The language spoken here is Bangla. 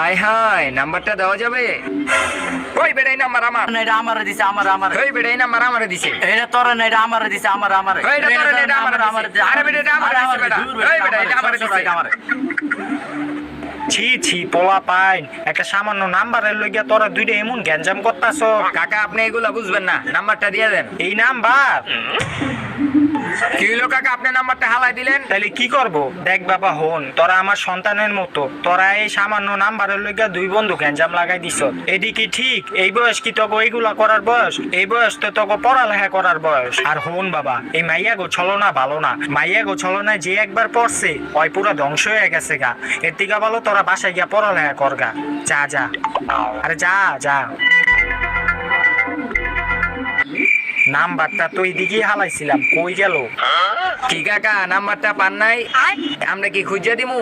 হাই হাই নাম্বারটা দেওয়া যাবে? ওই বেড়াই নাম্বার আমার। না এটা আমারে দিছে আমার ওই বেড়াই নাম্বার আমারে দিছে। এটা তোর না এটা আমারে দিছে আমার ওই এটা তোর না, এটা আমারে দিছে। আরে বেটা এটা আমারে দিছে বেটা। ওই বেটা এটা আমারে দিছে। ছি ছি পোলা পাইন একটা সামান্য নাম্বারের লইয়া তোরা দুইটা এমন গ্যাঞ্জাম করতাছ। কাকা আপনি এগুলা বুঝবেন না, নাম্বারটা দিয়ে দেন। এই নাম্বার কি হলো কাকা, আপনি নাম্বারটা হালাই দিলেন? তাহলে কি করব? দেখ বাবা হন, তোরা আমার সন্তানের মতো, তোরা এই সামান্য নাম্বারের লইয়া দুই বন্ধু গ্যাঞ্জাম লাগাই দিছ। এদিকে ঠিক এই বয়স কি তোকে এইগুলা করার বয়স? এই বয়স তো তোকে পড়ালেখা করার বয়স। আর হন বাবা, এই মাইয়া গো ছলনা ভালো না। মাইয়া গো ছলনা যে একবার পড়ছে ওই পুরো ধ্বংস হয়ে গেছে গা। এর থেকে ভালো তোরা বাসায় গিয়া পড়ালেখা কর গা। যা যা, আরে যা যা। নাম্বারটা তো এইদিকে হালাইছিলাম, কই গেল? কি কাকা নাম্বারটা পান নাই? আমরা কি খুঁজে দিমু?